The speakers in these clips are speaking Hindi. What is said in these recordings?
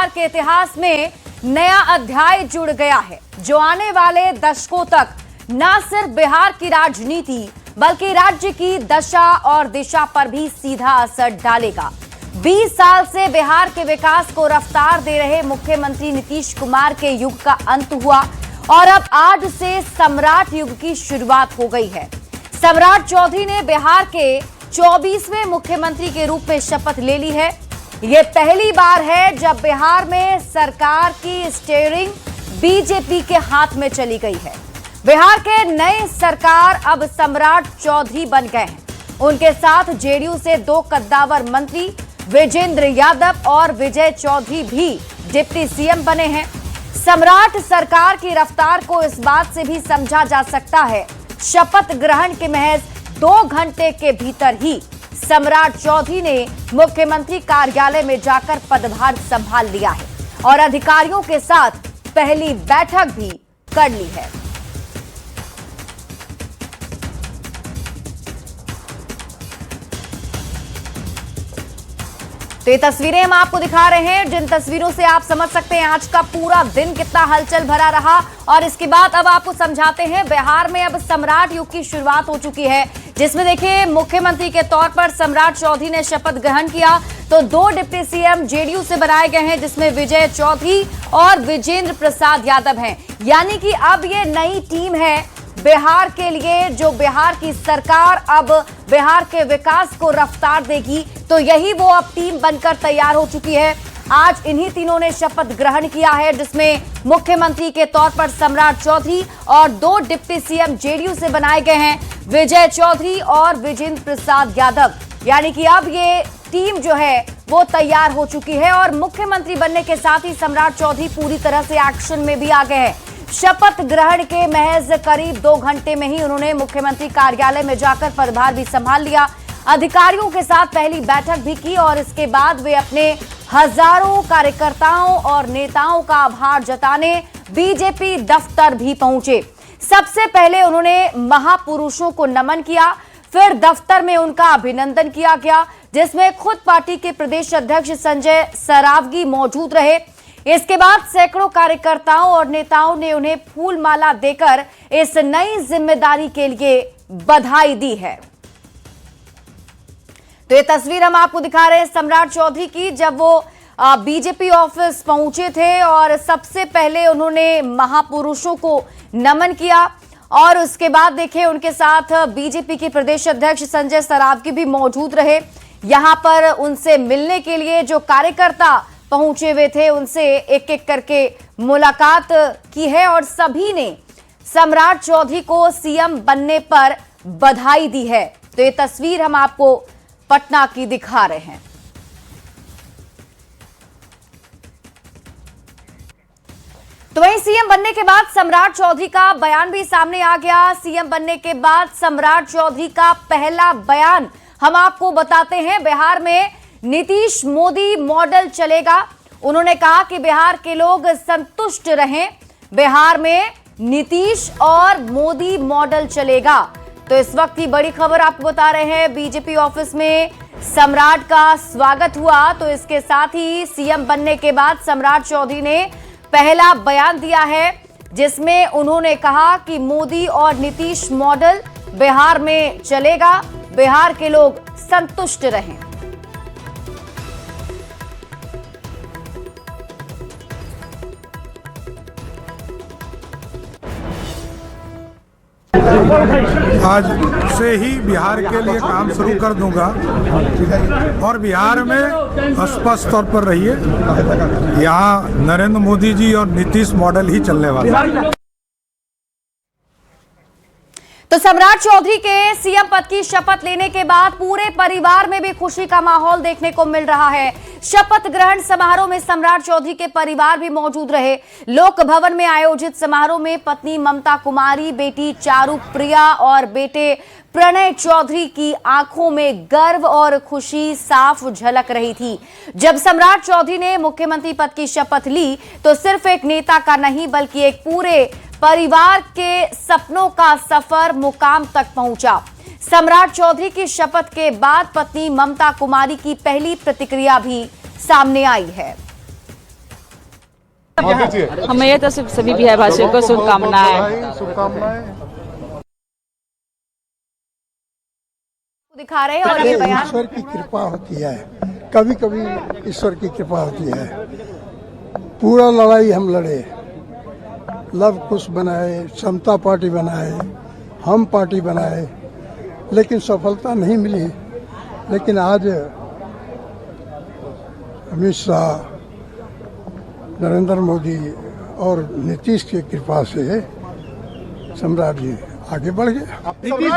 बिहार के इतिहास में नया अध्याय जुड़ गया है, जो आने वाले दशकों तक न सिर्फ बिहार की राजनीति बल्कि राज्य की दशा और दिशा पर भी सीधा असर डालेगा। 20 साल से बिहार के विकास को रफ्तार दे रहे मुख्यमंत्री नीतीश कुमार के युग का अंत हुआ और अब आज से सम्राट युग की शुरुआत हो गई है। सम्राट चौधरी ने बिहार के 24वें मुख्यमंत्री के रूप में शपथ ले ली है। यह पहली बार है जब बिहार में सरकार की स्टीयरिंग बीजेपी के हाथ में चली गई है। बिहार के नए सरकार अब सम्राट चौधरी बन गए हैं। उनके साथ जेडीयू से 2 कद्दावर मंत्री विजेंद्र यादव और विजय चौधरी भी डिप्टी सीएम बने हैं। सम्राट सरकार की रफ्तार को इस बात से भी समझा जा सकता है, शपथ ग्रहण के महज 2 घंटे के भीतर ही सम्राट चौधरी ने मुख्यमंत्री कार्यालय में जाकर पदभार संभाल लिया है और अधिकारियों के साथ पहली बैठक भी कर ली है। तो ये तस्वीरें हम आपको दिखा रहे हैं, जिन तस्वीरों से आप समझ सकते हैं आज का पूरा दिन कितना हलचल भरा रहा। और इसके बाद अब आपको समझाते हैं, बिहार में अब सम्राट युग की शुरुआत हो चुकी है, जिसमें देखिए मुख्यमंत्री के तौर पर सम्राट चौधरी ने शपथ ग्रहण किया। तो 2 डिप्टी सीएम जेडीयू से बनाए गए हैं, जिसमें विजय चौधरी और विजेंद्र प्रसाद यादव हैं। यानी कि अब ये नई टीम है बिहार के लिए, जो बिहार की सरकार अब बिहार के विकास को रफ्तार देगी। तो यही वो अब टीम बनकर तैयार हो चुकी है। आज इन्हीं तीनों ने शपथ ग्रहण किया है, जिसमें मुख्यमंत्री के तौर पर सम्राट चौधरी और 2 डिप्टी सीएम जेडीयू से बनाए गए हैं, विजय चौधरी और विजेंद्र प्रसाद यादव। यानी कि अब ये टीम जो है वो तैयार हो चुकी है और मुख्यमंत्री बनने के साथ ही सम्राट चौधरी पूरी तरह से एक्शन में भी आ गए हैं। शपथ ग्रहण के महज करीब 2 घंटे में ही उन्होंने मुख्यमंत्री कार्यालय में जाकर पदभार भी संभाल लिया, अधिकारियों के साथ पहली बैठक भी की और इसके बाद वे अपने हजारों कार्यकर्ताओं और नेताओं का आभार जताने बीजेपी दफ्तर भी पहुंचे। सबसे पहले उन्होंने महापुरुषों को नमन किया, फिर दफ्तर में उनका अभिनंदन किया गया, जिसमें खुद पार्टी के प्रदेश अध्यक्ष संजय सरावगी मौजूद रहे। इसके बाद सैकड़ों कार्यकर्ताओं और नेताओं ने उन्हें फूल माला देकर इस नई जिम्मेदारी के लिए बधाई दी है। तो ये तस्वीर हम आपको दिखा रहे हैं सम्राट चौधरी की, जब वो बीजेपी ऑफिस पहुंचे थे और सबसे पहले उन्होंने महापुरुषों को नमन किया और उसके बाद देखिए उनके साथ बीजेपी के प्रदेश अध्यक्ष संजय सरावगी भी मौजूद रहे। यहां पर उनसे मिलने के लिए जो कार्यकर्ता पहुंचे हुए थे उनसे एक एक करके मुलाकात की है और सभी ने सम्राट चौधरी को सीएम बनने पर बधाई दी है। तो ये तस्वीर हम आपको पटना की दिखा रहे हैं। तो वहीं सीएम बनने के बाद सम्राट चौधरी का बयान भी सामने आ गया। सीएम बनने के बाद सम्राट चौधरी का पहला बयान हम आपको बताते हैं। बिहार में नीतीश मोदी मॉडल चलेगा। उन्होंने कहा कि बिहार के लोग संतुष्ट रहें, बिहार में नीतीश और मोदी मॉडल चलेगा। तो इस वक्त की बड़ी खबर आपको बता रहे हैं, बीजेपी ऑफिस में सम्राट का स्वागत हुआ। तो इसके साथ ही सीएम बनने के बाद सम्राट चौधरी ने पहला बयान दिया है, जिसमें उन्होंने कहा कि मोदी और नीतीश मॉडल बिहार में चलेगा, बिहार के लोग संतुष्ट रहें। आज से ही बिहार के लिए काम शुरू कर दूंगा और बिहार में स्पष्ट तौर पर रहिए, यहाँ नरेंद्र मोदी जी और नीतीश मॉडल ही चलने वाला है। तो सम्राट चौधरी के सीएम पद की शपथ लेने के बाद पूरे परिवार में भी खुशी का माहौल देखने को मिल रहा है। शपथ ग्रहण समारोह में सम्राट चौधरी के परिवार भी मौजूद रहे। लोक भवन में आयोजित समारोह में पत्नी ममता कुमारी, बेटी चारू प्रिया और बेटे प्रणय चौधरी की आंखों में गर्व और खुशी साफ झलक रही थी। जब सम्राट चौधरी ने मुख्यमंत्री पद की शपथ ली तो सिर्फ एक नेता का नहीं बल्कि एक पूरे परिवार के सपनों का सफर मुकाम तक पहुंचा। सम्राट चौधरी की शपथ के बाद पत्नी ममता कुमारी की पहली प्रतिक्रिया भी सामने आई है। हमें तो सभी बिहार वासियों को शुभकामनाएं। दिखा रहे हैं और ये बयान ईश्वर की कृपा होती है, कभी कभी ईश्वर की कृपा होती है। पूरा लड़ाई हम लड़े, लव कुश बनाए, समता पार्टी बनाए, हम पार्टी बनाए, लेकिन सफलता नहीं मिली। लेकिन आज अमित शाह, नरेंद्र मोदी और नीतीश की कृपा से सम्राट जी आगे बढ़ गए। नीतीश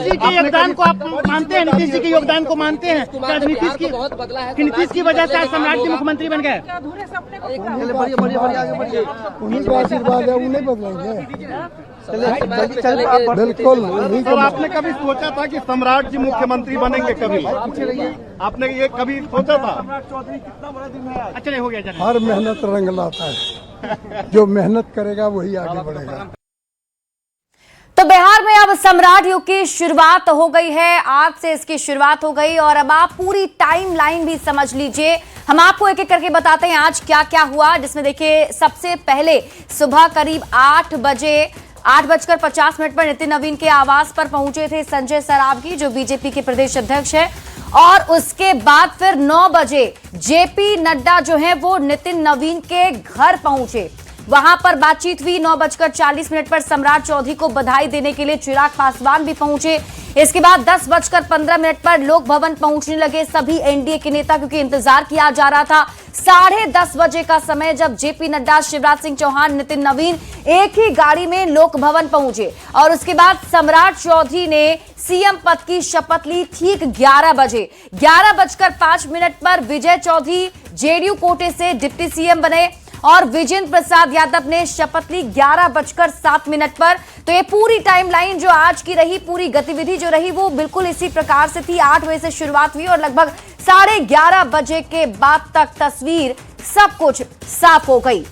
जी के योगदान को आप मानते हैं? नीतीश जी के योगदान को मानते हैं? नीतीश की वजह से आज सम्राट जी मुख्यमंत्री बन गए। उन्हीं का आशीर्वाद है, उन्हें बदलेंगे बिल्कुल। तो आपने कभी सोचा था कि सम्राट जी मुख्यमंत्री बनेंगे? कभी आपने ये कभी सोचा था? अच्छा नहीं हो गया। हर मेहनत रंग लाता है, जो मेहनत करेगा वही आगे बढ़ेगा। तो बिहार में अब सम्राट युग की शुरुआत हो गई है। आज से इसकी शुरुआत हो गई और अब आप पूरी टाइम लाइन भी समझ लीजिए। हम आपको एक एक करके बताते हैं आज क्या क्या हुआ, जिसमें देखिए सबसे पहले सुबह करीब 8:50 पर नितिन नवीन के आवास पर पहुंचे थे संजय सरावगी, जो बीजेपी के प्रदेश अध्यक्ष है। और उसके बाद फिर 9 बजे जेपी नड्डा जो है वो नितिन नवीन के घर पहुंचे। वहां पर बातचीत हुई। 9:40 पर सम्राट चौधरी को बधाई देने के लिए चिराग पासवान भी पहुंचे। इसके बाद 10:15 पर लोक भवन पहुंचने लगे सभी एनडीए के नेता, क्योंकि इंतजार किया जा रहा था। 10:30 बजे का समय जब जेपी नड्डा, शिवराज सिंह चौहान, नितिन नवीन एक ही गाड़ी में लोक भवन पहुंचे और उसके बाद सम्राट चौधरी ने सीएम पद की शपथ ली। ठीक 11 बजे 11:05 पर विजय चौधरी जेडीयू कोटे से डिप्टी सीएम बने और विजेंद्र प्रसाद यादव ने शपथ ली 11:07 पर। तो ये पूरी टाइमलाइन जो आज की रही, पूरी गतिविधि जो रही, वो बिल्कुल इसी प्रकार से थी। 8 बजे से शुरुआत हुई और लगभग 11:30 बजे के बाद तक तस्वीर सब कुछ साफ हो गई।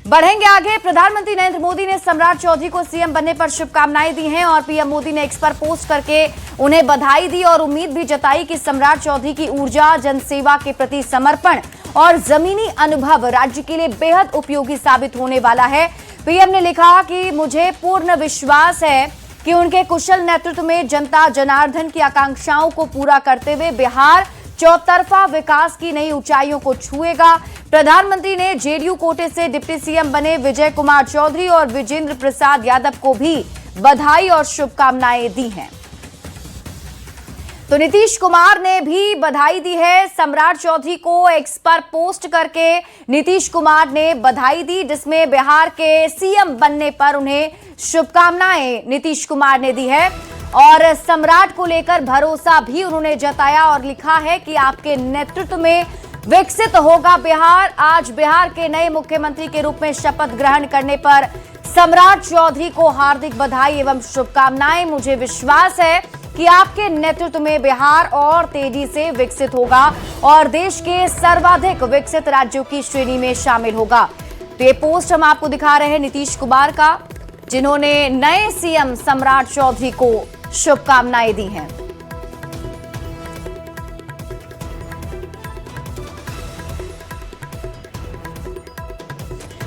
बढ़ेंगे आगे। प्रधानमंत्री नरेंद्र मोदी ने सम्राट चौधरी को सीएम बनने पर शुभकामनाएं दी हैं और पीएम मोदी ने एक्स पर पोस्ट करके उन्हें बधाई दी और उम्मीद भी जताई कि सम्राट चौधरी की ऊर्जा, जनसेवा के प्रति समर्पण और जमीनी अनुभव राज्य के लिए बेहद उपयोगी साबित होने वाला है। पीएम ने लिखा कि मुझे पूर्ण विश्वास है कि उनके कुशल नेतृत्व में जनता जनार्दन की आकांक्षाओं को पूरा करते हुए बिहार चौतरफा विकास की नई ऊंचाइयों को छुएगा। प्रधानमंत्री ने जेडीयू कोटे से डिप्टी सीएम बने विजय कुमार चौधरी और विजेंद्र प्रसाद यादव को भी बधाई और शुभकामनाएं दी हैं। तो नीतीश कुमार ने भी बधाई दी है सम्राट चौधरी को। एक्स पर पोस्ट करके नीतीश कुमार ने बधाई दी, जिसमें बिहार के सीएम बनने पर उन्हें शुभकामनाएं नीतीश कुमार ने दी है और सम्राट को लेकर भरोसा भी उन्होंने जताया और लिखा है कि आपके नेतृत्व में विकसित होगा बिहार। आज बिहार के नए मुख्यमंत्री के रूप में शपथ ग्रहण करने पर सम्राट चौधरी को हार्दिक बधाई एवं शुभकामनाएं। मुझे विश्वास है कि आपके नेतृत्व में बिहार और तेजी से विकसित होगा और देश के सर्वाधिक विकसित राज्यों की श्रेणी में शामिल होगा। तो ये पोस्ट हम आपको दिखा रहे हैं नीतीश कुमार का, जिन्होंने नए सीएम सम्राट चौधरी को शुभकामनाएं दी हैं।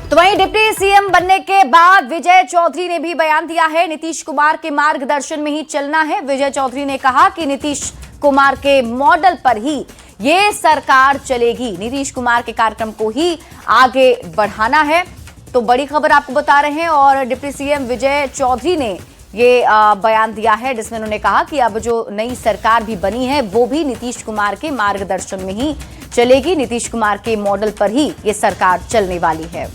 तो वहीं डिप्टी सीएम बनने के बाद विजय चौधरी ने भी बयान दिया है। नीतीश कुमार के मार्गदर्शन में ही चलना है। विजय चौधरी ने कहा कि नीतीश कुमार के मॉडल पर ही ये सरकार चलेगी। नीतीश कुमार के कार्यक्रम को ही आगे बढ़ाना है। तो बड़ी खबर आपको बता रहे हैं और डिप्टी सीएम विजय चौधरी ने ये बयान दिया है, जिसमें उन्होंने कहा कि अब जो नई सरकार भी बनी है वो भी नीतीश कुमार के मार्गदर्शन में ही चलेगी। नीतीश कुमार के मॉडल पर ही ये सरकार चलने वाली है।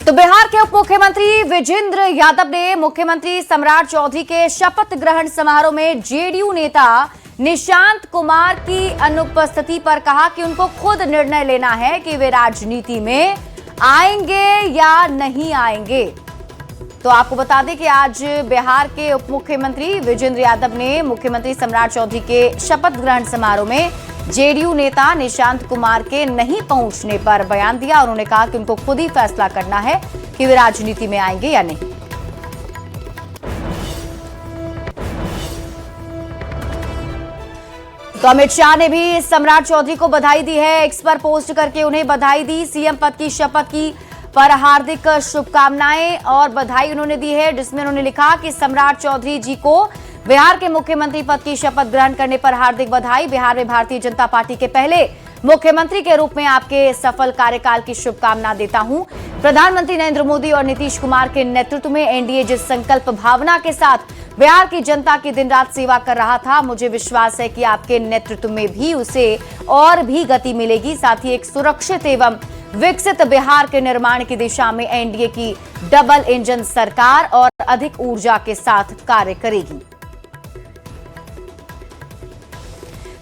तो बिहार के उप मुख्यमंत्री विजेंद्र यादव ने मुख्यमंत्री सम्राट चौधरी के शपथ ग्रहण समारोह में जेडीयू नेता निशांत कुमार की अनुपस्थिति पर कहा कि उनको खुद निर्णय लेना है कि वे राजनीति में आएंगे या नहीं आएंगे। तो आपको बता दें कि आज बिहार के उप मुख्यमंत्री विजेंद्र यादव ने मुख्यमंत्री सम्राट चौधरी के शपथ ग्रहण समारोह में जेडीयू नेता निशांत कुमार के नहीं पहुंचने पर बयान दिया। उन्होंने कहा कि उनको खुद ही फैसला करना है कि वे राजनीति में आएंगे या नहीं। तो अमित शाह ने भी सम्राट चौधरी को बधाई दी है। एक्स पर पोस्ट करके उन्हें बधाई दी। सीएम पद की शपथ की पर हार्दिक शुभकामनाएं और बधाई उन्होंने दी है, जिसमें उन्होंने लिखा कि सम्राट चौधरी जी को बिहार के मुख्यमंत्री पद की शपथ ग्रहण करने पर हार्दिक बधाई। बिहार में भारतीय जनता पार्टी के पहले मुख्यमंत्री के रूप में आपके सफल कार्यकाल की शुभकामना देता हूं। प्रधानमंत्री नरेंद्र मोदी और नीतीश कुमार के नेतृत्व में एनडीए जिस संकल्प भावना के साथ बिहार की जनता की दिन रात सेवा कर रहा था, मुझे विश्वास है कि आपके नेतृत्व में भी उसे और भी गति मिलेगी। साथ ही एक सुरक्षित एवं विकसित बिहार के निर्माण की दिशा में एनडीए की डबल इंजन सरकार और अधिक ऊर्जा के साथ कार्य करेगी।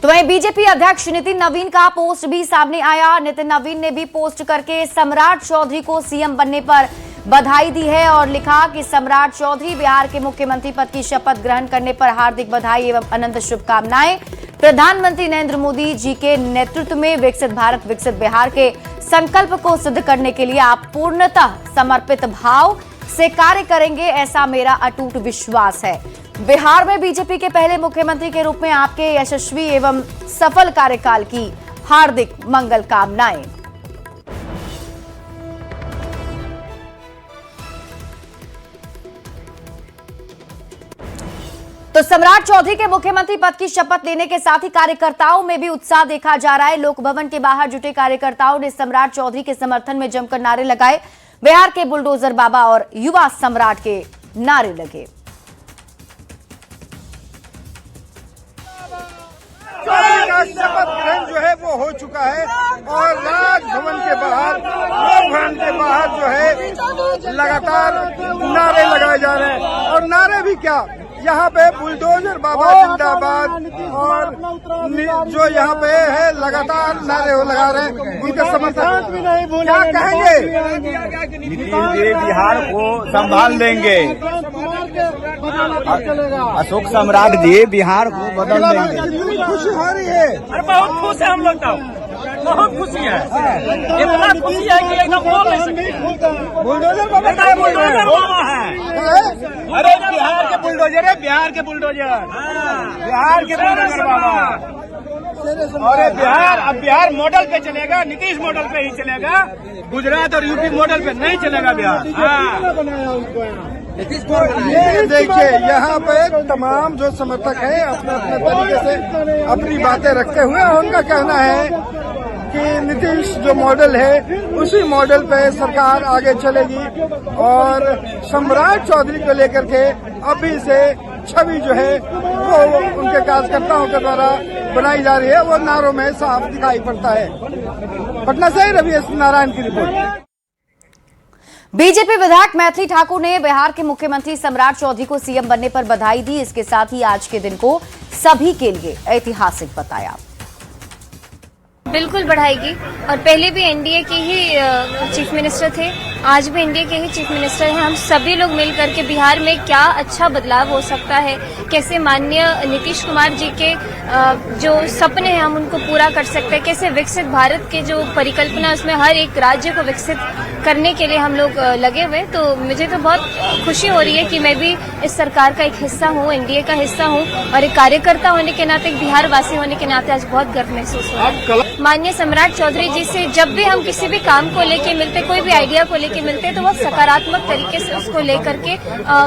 तो वहीं बीजेपी अध्यक्ष नितिन नवीन का पोस्ट भी सामने आया। नितिन नवीन ने भी पोस्ट करके सम्राट चौधरी को सीएम बनने पर बधाई दी है और लिखा कि सम्राट चौधरी बिहार के मुख्यमंत्री पद की शपथ ग्रहण करने पर हार्दिक बधाई एवं अनंत शुभकामनाएं। प्रधानमंत्री नरेंद्र मोदी जी के नेतृत्व में विकसित भारत विकसित बिहार के संकल्प को सिद्ध करने के लिए आप पूर्णतः समर्पित भाव से कार्य करेंगे, ऐसा मेरा अटूट विश्वास है। बिहार में बीजेपी के पहले मुख्यमंत्री के रूप में आपके यशस्वी एवं सफल कार्यकाल की हार्दिक मंगल कामनाएं। तो सम्राट चौधरी के मुख्यमंत्री पद की शपथ लेने के साथ ही कार्यकर्ताओं में भी उत्साह देखा जा रहा है। लोक भवन के बाहर जुटे कार्यकर्ताओं ने सम्राट चौधरी के समर्थन में जमकर नारे लगाए। बिहार के बुलडोजर बाबा और युवा सम्राट के नारे लगे। शपथ ग्रहण जो है वो हो चुका है और राजभवन के बाहर लोक भवन के बाहर जो है लगातार नारे लगाए जा रहे हैं। और नारे भी क्या, यहाँ पे बुलडोजर बाबा जिंदाबाद और जो यहाँ पे है लगातार नारे वो लगा रहे हैं। उनके समर्थक क्या कहेंगे? नीतीश जी बिहार को संभाल देंगे। अशोक सम्राट जी बिहार को बदल देंगे। खुशी हो रही है। अरे बहुत खुश है हम लोग तो, बहुत खुशी है। इतना खुशी है कि एकदम बोल नहीं सकते। बुलडोजर बाबा है। अरे बिहार के बुलडोजर है, बिहार के बुलडोजर, बिहार के बुलडोजर बाबा। और बिहार अब बिहार मॉडल पे चलेगा, नीतीश मॉडल पे ही चलेगा। गुजरात और यूपी मॉडल पे नहीं चलेगा बिहार। ये देखिए यहाँ पे तमाम जो समर्थक हैं अपने अपने तरीके से अपनी बातें रखते हुए उनका कहना है कि नीतीश जो मॉडल है उसी मॉडल पे सरकार आगे चलेगी और सम्राट चौधरी को लेकर के अभी से छवि जो है वो उनके कार्यकर्ताओं के द्वारा बनाई जा रही है, वो नारों में साफ दिखाई पड़ता है। पटना से रवि नारायण की रिपोर्ट। बीजेपी विधायक मैथिली ठाकुर ने बिहार के मुख्यमंत्री सम्राट चौधरी को सीएम बनने पर बधाई दी। इसके साथ ही आज के दिन को सभी के लिए ऐतिहासिक बताया। बिल्कुल बढ़ाएगी और पहले भी एनडीए के ही चीफ मिनिस्टर थे, आज भी एनडीए के ही चीफ मिनिस्टर हैं। हम सभी लोग मिल करके बिहार में क्या अच्छा बदलाव हो सकता है, कैसे माननीय नीतीश कुमार जी के जो सपने हैं हम उनको पूरा कर सकते हैं, कैसे विकसित भारत के जो परिकल्पना है उसमें हर एक राज्य को विकसित करने के लिए हम लोग लगे हुए। तो मुझे तो बहुत खुशी हो रही है कि मैं भी इस सरकार का एक हिस्सा हूँ, एनडीए का हिस्सा हूँ और एक कार्यकर्ता होने के नाते, एक बिहार वासी होने के नाते आज बहुत गर्व महसूस हो रहा है। माननीय सम्राट चौधरी जी से जब भी हम किसी भी काम को लेके मिलते, कोई भी आइडिया को लेके मिलते हैं तो वो सकारात्मक तरीके से उसको लेकर के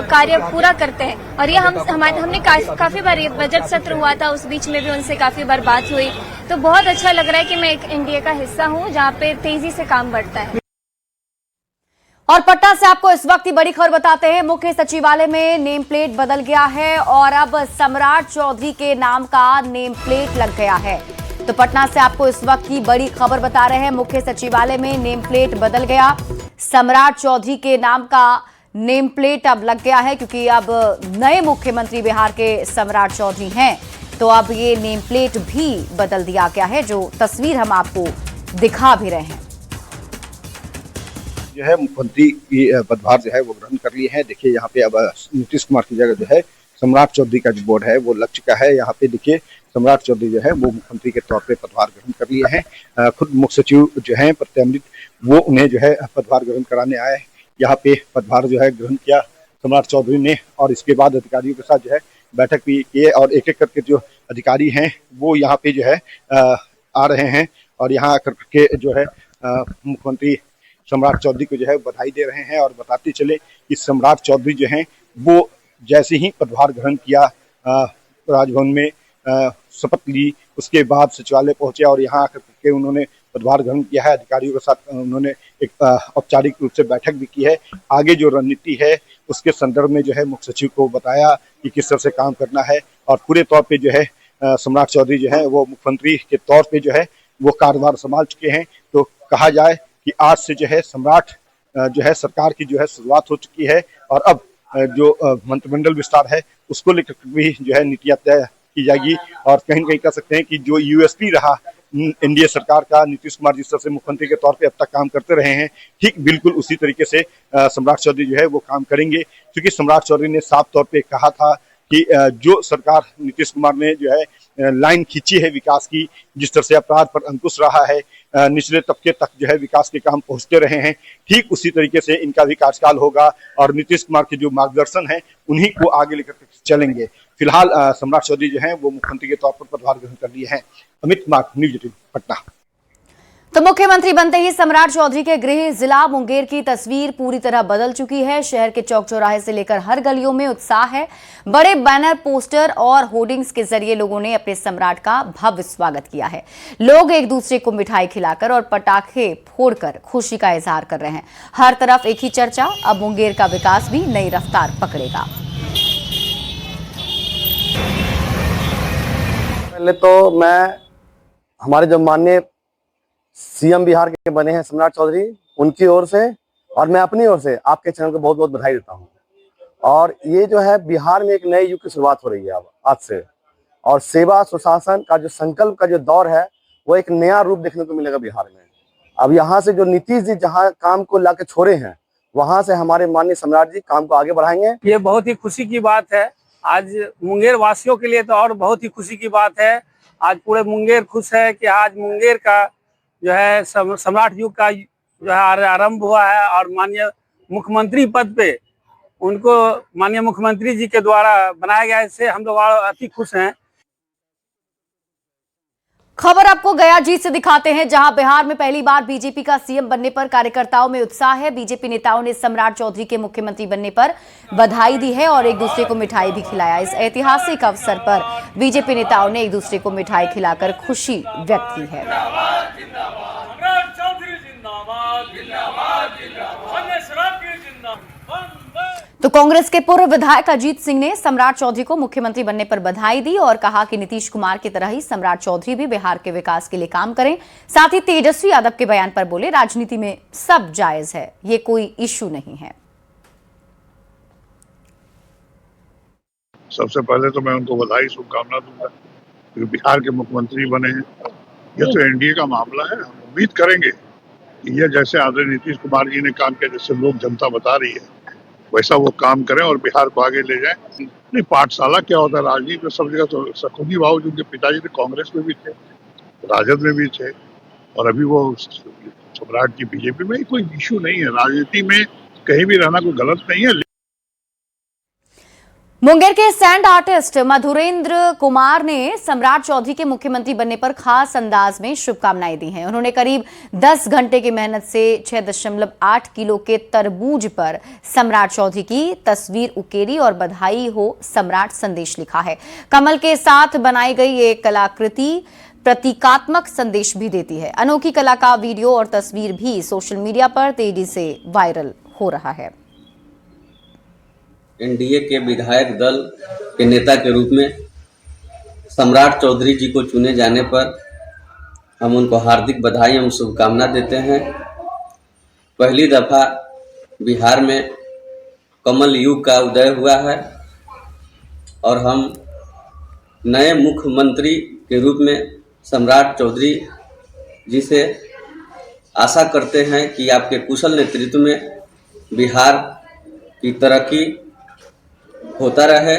कार्य पूरा करते हैं। और ये हमने काफी बार बजट सत्र हुआ था, उस बीच में भी उनसे काफी बार बात हुई, तो बहुत अच्छा लग रहा है कि मैं एक एनडीए का हिस्सा हूँ जहाँ पे तेजी से काम बढ़ता है। और पटना से आपको इस वक्त की बड़ी खबर बताते हैं। मुख्य सचिवालय में नेम प्लेट बदल गया है और अब सम्राट चौधरी के नाम का नेम प्लेट लग गया है। तो पटना से आपको इस वक्त की बड़ी खबर बता रहे हैं। मुख्य सचिवालय में नेम प्लेट बदल गया, सम्राट चौधरी के नाम का नेम प्लेट अब लग गया है क्योंकि अब नए मुख्यमंत्री बिहार के सम्राट चौधरी हैं। तो अब ये नेम प्लेट भी बदल दिया गया है, जो तस्वीर हम आपको दिखा भी रहे हैं। जो है मुख्यमंत्री की पदभार जो है वो ग्रहण कर लिए हैं। देखिए यहाँ पे अब नीतीश कुमार की जगह जो है सम्राट चौधरी का जो बोर्ड है वो लग चुका है। यहाँ पे देखिए सम्राट चौधरी जो है वो मुख्यमंत्री के तौर पे पदभार ग्रहण कर लिए हैं। खुद मुख्य सचिव जो है प्रत्यमृत वो उन्हें जो है पदभार ग्रहण कराने आए। यहाँ पे पदभार जो है ग्रहण किया सम्राट चौधरी ने और इसके बाद अधिकारियों के साथ जो है बैठक भी किए और एक एक करके जो अधिकारी हैं वो यहाँ पे जो है आ रहे हैं और यहाँ आकर के जो है मुख्यमंत्री सम्राट चौधरी को जो है बधाई दे रहे हैं और बताते चले कि सम्राट चौधरी जो हैं वो जैसे ही पदभार ग्रहण किया राजभवन में शपथ ली, उसके बाद सचिवालय पहुंचे और यहाँ आकर के उन्होंने पदभार ग्रहण किया है। अधिकारियों के साथ उन्होंने एक औपचारिक रूप से बैठक भी की है। आगे जो रणनीति है उसके संदर्भ में जो है मुख्य सचिव को बताया कि किस तरह से काम करना है और पूरे तौर पे जो है सम्राट चौधरी जो है वो मुख्यमंत्री के तौर पे जो है वो कार्यभार संभाल चुके हैं। तो कहा जाए कि आज से जो है सम्राट जो है सरकार की जो है शुरुआत हो चुकी है और अब जो मंत्रिमंडल विस्तार है उसको लेकर भी जो है नीतियां तय की जाएगी और कहीं न कहीं कह सकते हैं कि जो यूएसपी रहा एनडीए सरकार का, नीतीश कुमार जिस तरह से मुख्यमंत्री के तौर पे अब तक काम करते रहे हैं, ठीक बिल्कुल उसी तरीके से सम्राट चौधरी जो है वो काम करेंगे। क्योंकि सम्राट चौधरी ने साफ तौर पे कहा था कि जो सरकार नीतीश कुमार ने जो है लाइन खींची है विकास की, जिस तरह से अपराध पर अंकुश रहा है, निचले तबके तक जो है विकास के काम पहुंचते रहे हैं, ठीक उसी तरीके से इनका भी कार्यकाल होगा और नीतीश कुमार के जो मार्गदर्शन है उन्हीं को आगे लेकर चलेंगे। फिलहाल सम्राट चौधरी जो है वो मुख्यमंत्री के तौर पर पदभार ग्रहण कर लिए हैं। अमित कुमार, न्यूज 18 पटना। तो मुख्यमंत्री बनते ही सम्राट चौधरी के गृह जिला मुंगेर की तस्वीर पूरी तरह बदल चुकी है। शहर के चौक चौराहे से लेकर हर गलियों में उत्साह है। बड़े बैनर, पोस्टर और होर्डिंग्स के जरिए लोगों ने अपने सम्राट का भव्य स्वागत किया है। लोग एक दूसरे को मिठाई खिलाकर और पटाखे फोड़कर खुशी का इजहार कर रहे हैं। हर तरफ एक ही चर्चा, अब मुंगेर का विकास भी नई रफ्तार पकड़ेगा। पहले तो मैं हमारे जो माननीय सीएम बिहार के बने हैं सम्राट चौधरी, उनकी ओर से और मैं अपनी ओर से आपके चैनल को बहुत बहुत बधाई देता हूं। और ये जो है बिहार में एक नए युग की शुरुआत हो रही है अब आज से, और सेवा सुशासन का जो संकल्प का जो दौर है वो एक नया रूप देखने को मिलेगा बिहार में। अब यहाँ से जो नीतीश जी जहाँ काम को लाके छोड़े हैं, वहां से हमारे माननीय सम्राट जी काम को आगे बढ़ाएंगे। ये बहुत ही खुशी की बात है आज मुंगेर वासियों के लिए, तो और बहुत ही खुशी की बात है। आज पूरे मुंगेर खुश है कि आज मुंगेर का जो है सम्राट युग का जो है आरंभ हुआ है और माननीय मुख्यमंत्री पद पे उनको माननीय मुख्यमंत्री जी के द्वारा बनाया गया। इससे हम लोग अति खुश हैं। खबर आपको गया जीत से दिखाते हैं, जहां बिहार में पहली बार बीजेपी का सीएम बनने पर कार्यकर्ताओं में उत्साह है। बीजेपी नेताओं ने सम्राट चौधरी के मुख्यमंत्री बनने पर बधाई दी है और एक दूसरे को मिठाई भी खिलाया। इस ऐतिहासिक अवसर पर बीजेपी नेताओं ने एक दूसरे को मिठाई खिलाकर खुशी व्यक्त की है। तो कांग्रेस के पूर्व विधायक अजीत सिंह ने सम्राट चौधरी को मुख्यमंत्री बनने पर बधाई दी और कहा कि नीतीश कुमार की तरह ही सम्राट चौधरी भी बिहार के विकास के लिए काम करें। साथ ही तेजस्वी यादव के बयान पर बोले, राजनीति में सब जायज है, ये कोई इश्यू नहीं है। सबसे पहले तो मैं उनको बधाई, शुभकामना दूंगा क्योंकि बिहार के मुख्यमंत्री बने हैं। ये तो एनडीए का मामला है। हम उम्मीद करेंगे कि ये जैसे आदरणीय नीतीश कुमार जी ने काम किया, जैसे लोग जनता बता रही है, वैसा वो काम करें और बिहार को आगे ले जाएं। नहीं, पाठशाला क्या होता है राजनीति में, सब जगह तो सखुदी बाबू जिनके पिताजी थे कांग्रेस में भी थे, राजद में भी थे और अभी वो सम्राट की बीजेपी में। कोई इश्यू नहीं है, राजनीति में कहीं भी रहना कोई गलत नहीं है। मुंगेर के सैंड आर्टिस्ट मधुरेंद्र कुमार ने सम्राट चौधरी के मुख्यमंत्री बनने पर खास अंदाज में शुभकामनाएं दी हैं। उन्होंने करीब 10 घंटे की मेहनत से 6.8 किलो के तरबूज पर सम्राट चौधरी की तस्वीर उकेरी और बधाई हो सम्राट संदेश लिखा है। कमल के साथ बनाई गई ये कलाकृति प्रतीकात्मक संदेश भी देती है। अनोखी कला का वीडियो और तस्वीर भी सोशल मीडिया पर तेजी से वायरल हो रहा है। एनडीए के विधायक दल के नेता के रूप में सम्राट चौधरी जी को चुने जाने पर हम उनको हार्दिक बधाई एवं शुभकामना देते हैं। पहली दफा बिहार में कमल युग का उदय हुआ है और हम नए मुख्यमंत्री के रूप में सम्राट चौधरी जी से आशा करते हैं कि आपके कुशल नेतृत्व में बिहार की तरक्की होता रहे